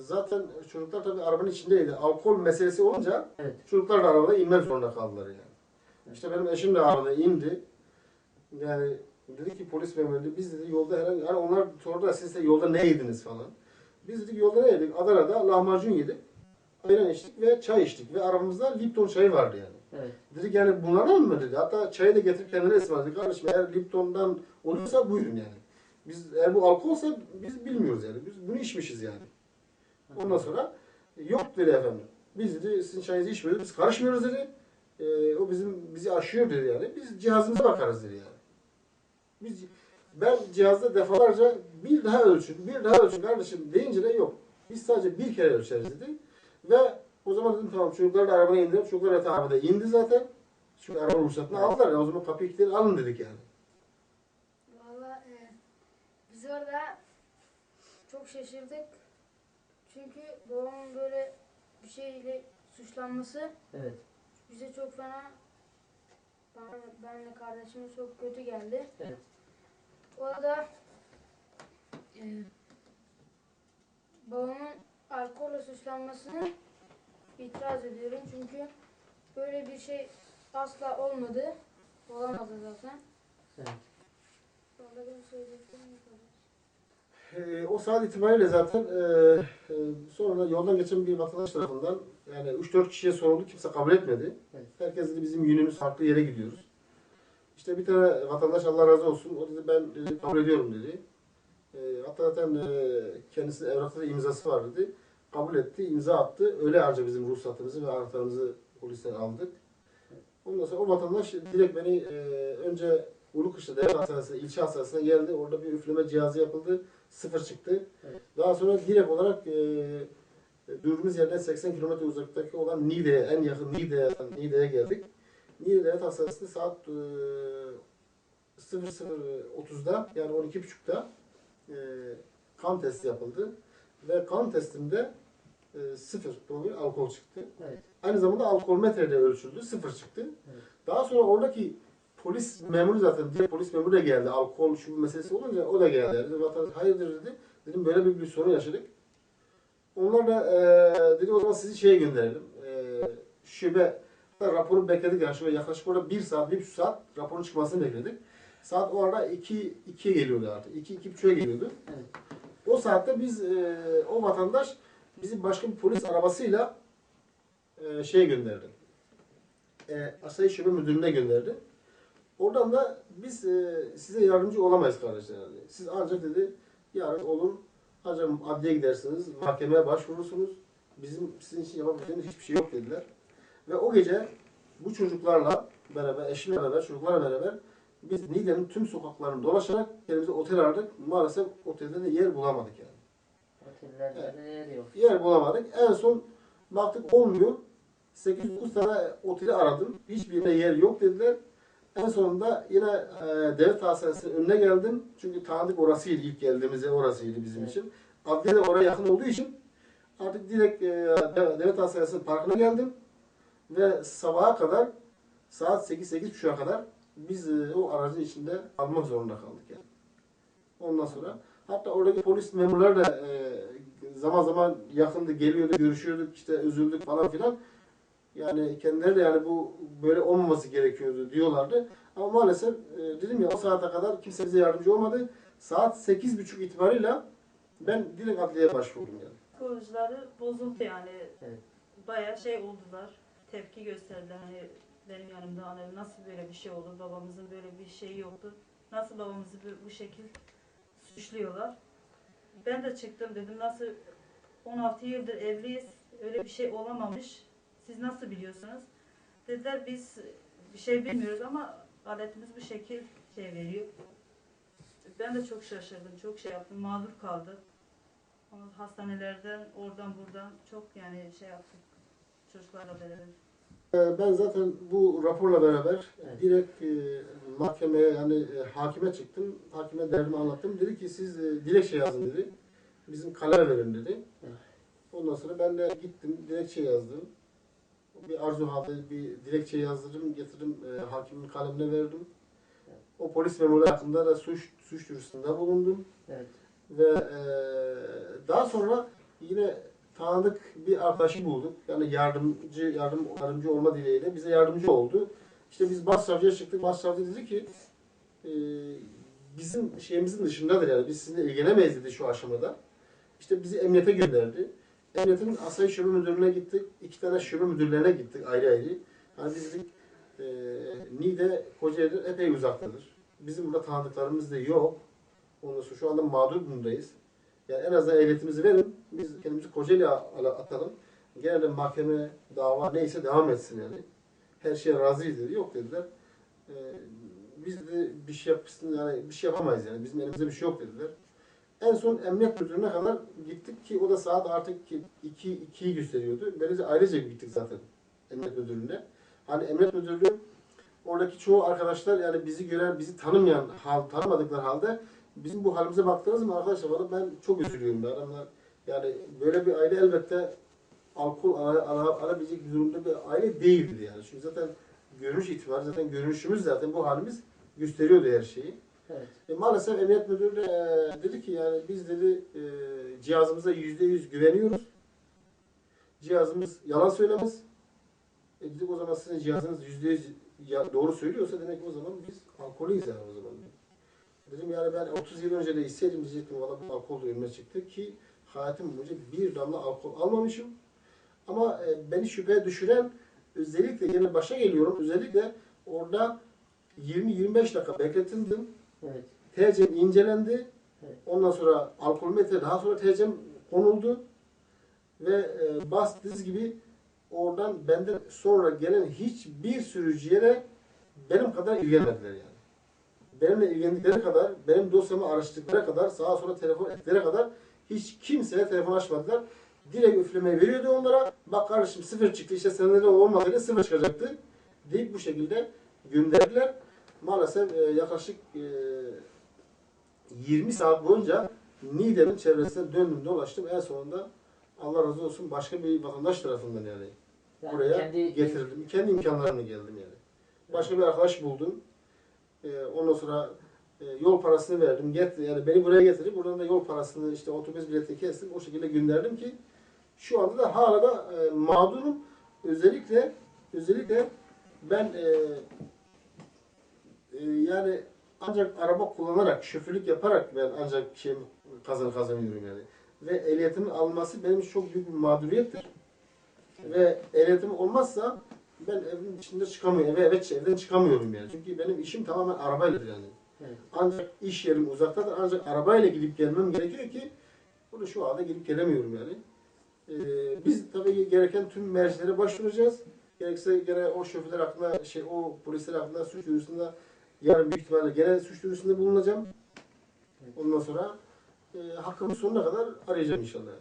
zaten çocuklar tabii arabanın içindeydi. Alkol meselesi olunca Evet. çocuklar da arabada inmek zorunda kaldılar yani. İşte benim eşim de arabada indi. Yani dedi ki polis memuru, biz dedi yolda herhangi, yani onlar sordular siz de yolda ne yediniz falan. Biz dedik yolda ne yedik? Adana'da lahmacun yedik. Ayran içtik ve çay içtik ve arabamızda Lipton çayı vardı yani. Evet. Dedik yani bunlardan mı dedi. Hatta çayı da getirip kendine ısmarladık. Kardeşim eğer Lipton'dan oluyorsa buyurun yani. Biz eğer bu alkolsa biz bilmiyoruz yani. Biz bunu içmişiz yani. Ondan sonra yok dedi efendim. Biz dedi sizin çayınızı içmiyoruz. Biz karışmıyoruz dedi. O bizi aşıyor dedi yani. Biz cihazımıza bakarız dedi yani. Ben cihazda defalarca bir daha ölçün kardeşim deyince de yok. Biz sadece bir kere ölçeriz dedi. Ve o zaman dedim tamam çocukları da arabaya indirip çocuklar da arabada indi zaten. Çünkü araba ruhsatını aldılar ya o zaman kapıyı kilitleri alın dedik yani. Valla biz orada çok şaşırdık. Çünkü babamın böyle bir şeyle suçlanması Evet. bize çok fena, benle kardeşime çok kötü geldi. Evet. Orada babamın alkolle suçlanmasını itiraz ediyorum. Çünkü böyle bir şey asla olmadı. Olamazdı zaten. Evet. Vallahi benim söyleyeceklerim bu kadar. O saat itibariyle zaten sonra yoldan geçen bir vatandaş tarafından yani 3-4 kişiye soruldu. Kimse kabul etmedi. Evet. Herkes dedi bizim yönümüz farklı yere gidiyoruz. İşte bir tane vatandaş Allah razı olsun. O dedi ben dedi, kabul ediyorum dedi. Hatta zaten kendisinin evrakta da imzası var dedi. Kabul etti, imza attı. Öyle harca bizim ruhsatımızı ve anahtarımızı polisten aldık. Ondan sonra o vatandaş direkt beni önce Ulukışla Devlet Hastanesi'ne, ilçe hastanesine geldi. Orada bir üfleme cihazı yapıldı. 0 çıktı. Evet. Daha sonra direkt olarak durduğumuz yerden 80 kilometre uzaktaki olan Niğde'ye, en yakın Niğde'ye geldik. Niğde Devlet Hastanesi'nde saat 00.30'da yani 12.30'da kan testi yapıldı. Ve kan testinde 0 promil alkol çıktı. Evet. Aynı zamanda alkolmetrede ölçüldü. 0 çıktı. Evet. Daha sonra oradaki polis memuru zaten diğer polis memuru da geldi. Alkol şu meselesi olunca o da geldi. Dedi, vatandaş hayırdır dedi. Dedim böyle bir sorun yaşadık. Onlar da dedi o zaman sizi şeye gönderelim. Şube raporu bekledik yani şöyle yaklaşık orada 1 saat, 1,5 saat raporun çıkmasını bekledik. Saat o arada 2'ye geliyordu artık. 2-2.30'a geliyordu. Evet. O saatte biz o vatandaş bizi başka bir polis arabasıyla şeye gönderdi. Asayiş Şube Müdürlüğü'ne gönderdi. Oradan da biz size yardımcı olamayız kardeşler. Yani. Siz ancak dedi yarın olur. Ancak adliye gidersiniz, mahkemeye başvurursunuz. Bizim sizin için yapabileceğimiz hiçbir şey yok dediler. Ve o gece bu çocuklarla beraber, eşimle beraber, çocuklarla beraber biz Niğde'nin tüm sokaklarını dolaşarak kendimize otel aradık. Maalesef otelde de yer bulamadık yani. Otellerde de yer yok. Yer bulamadık. En son baktık olmuyor. 8-9 tane oteli aradım. Hiçbirinde yer yok dediler. En sonunda yine devlet hastanesinin önüne geldim. Çünkü tanıdık orasıydı. İlk geldiğimizde orasıydı bizim için. Adliye de oraya yakın olduğu için artık direkt devlet hastanesinin parkına geldim. Ve sabaha kadar saat 8-8.30'a kadar biz o aracın içinde kalmak zorunda kaldık yani. Ondan sonra hatta oradaki polis memurları da zaman zaman yakındı, geliyordu, görüşüyorduk, işte üzüldük falan filan. Yani kendileri de yani bu böyle olmaması gerekiyordu diyorlardı. Ama maalesef dedim ya o saate kadar kimse bize yardımcı olmadı. Saat 8.30 itibariyle ben direkt adliyeye başvurdum yani. Psikolojileri bozuldu yani. Evet. Bayağı şey oldular. Tepki gösterdiler. Hani benim yanımda hani nasıl böyle bir şey olur? Babamızın böyle bir şeyi yoktu. Nasıl babamızı bu şekil suçluyorlar? Ben de çıktım dedim nasıl 16 yıldır evliyiz. Öyle bir şey olamamış. Siz nasıl biliyorsunuz? Dediler biz bir şey bilmiyoruz ama aletimiz bu şekil şey veriyor. Ben de çok şaşırdım. Çok şey yaptım. Mağdur kaldım. Hastanelerden oradan buradan çok yani şey yaptık. Çocuklarla beraber. Ben zaten bu raporla beraber Evet. direkt mahkemeye yani hakime çıktım. Hakime derdimi anlattım. Dedi ki siz dilekçe yazın dedi. Bizim kaleme verin dedi. Evet. Ondan sonra ben de gittim dilekçe yazdım. Bir arzu halde bir dilekçe yazdırdım, getirdim hakimin kalemine verdim. O polis memuru hakkında da suç duyurusunda bulundum. Evet. Ve daha sonra yine tanıdık bir arkadaşı bulduk. Yani yardımcı olma dileğiyle bize yardımcı oldu. İşte biz başsavcıya çıktık. Başsavcı dedi ki bizim şeyimizin dışındadır yani. Biz sizinle ilgilenemeyiz dedi şu aşamada. İşte bizi emniyete gönderdi. Emniyetin Asayiş Şube Müdürlüğü'ne gittik. 2 tane şube müdürlerine gittik ayrı ayrı. Hani biz dedik Niğde, Kocaeli'den epey uzaktadır. Bizim burada tanıdıklarımız da yok. Ondan sonra şu anda mağdur durumdayız. Yani en azından ehliyetimizi verin. Biz kendimizi Kocaeli'ye atalım. Genelde mahkeme, dava neyse devam etsin yani. Her şeye razıyız dedi. Yok dediler. Biz de bir şey yapsın yani bir şey yapamayız yani. Bizim elimizde bir şey yok dediler. En son emniyet müdürlüğüne kadar gittik ki o da saat artık 2'yi gösteriyordu. Böylece ailece gittik zaten emniyet müdürlüğüne. Hani emniyet müdürlüğü oradaki çoğu arkadaşlar yani bizi gören, bizi tanımayan, tanımadıkları halde bizim bu halimize baktınız mı arkadaşlar bana ben çok üzülüyorum. Adamlar yani böyle bir aile elbette alkol alabilecek bir durumda bir aile değildi yani. Çünkü zaten görünüş itibariyle zaten görünüşümüz zaten bu halimiz gösteriyordu her şeyi. Evet. Maalesef emniyet müdürü dedi ki yani biz dedi cihazımıza %100 güveniyoruz. Cihazımız yalan söylemez. Dedik o zaman sizin cihazınız %100 doğru söylüyorsa demek ki o zaman biz alkolüyüz yani o zaman. Dedim yani ben 30 yıl önce de isteydim diyecektim valla bu alkol önüme çıktı ki hayatım boyunca bir damla alkol almamışım. Ama beni şüpheye düşüren özellikle yine başa geliyorum özellikle orada 20-25 dakika bekletildim. Evet. TC'm incelendi. Evet. Ondan sonra alkolmetre daha sonra TC'm konuldu. Ve bas diz gibi oradan benden sonra gelen hiçbir sürücüye de benim kadar ilgilenmediler yani. Benimle ilgilendikleri kadar, benim dosyamı araştırdıkları kadar, sağa sola telefon ettikleri kadar hiç kimseye telefon açmadılar. Direkt üflemeyi veriyordu onlara. Bak kardeşim 0 çıktı işte seneleri olmasaydı 0 çıkacaktı. Deyip bu şekilde gönderdiler. Maalesef yaklaşık 20 saat boyunca Niğde'nin çevresine döndüm dolaştım. En sonunda Allah razı olsun başka bir vatandaş tarafından yani buraya getirildim. Kendi imkanlarımla geldim yani. Başka bir arkadaş buldum. Ondan sonra yol parasını verdim. Yani beni buraya getirip buradan da yol parasını işte otobüs biletini kestim. O şekilde gönderdim ki şu anda da hala da mağdurum. Özellikle ben yani ancak araba kullanarak, şoförlük yaparak ben ancak kazanıyorum yani. Ve ehliyetimin alınması benim için çok büyük bir mağduriyettir. Ve ehliyetim olmazsa ben evin dışında çıkamıyorum. Evden çıkamıyorum yani. Çünkü benim işim tamamen arabayla yani. Evet. Ancak iş yerim uzaktadır. Ancak arabayla gidip gelmem gerekiyor ki bunu şu anda gidip gelemiyorum yani. Biz tabii gereken tüm mercilere başvuracağız. Gerekse gene o şoförler hakkında, o polisler hakkında suç duyurusunda yarın büyük ihtimalle gene suç duyurusunda bulunacağım. Ondan sonra hakkımın sonuna kadar arayacağım inşallah.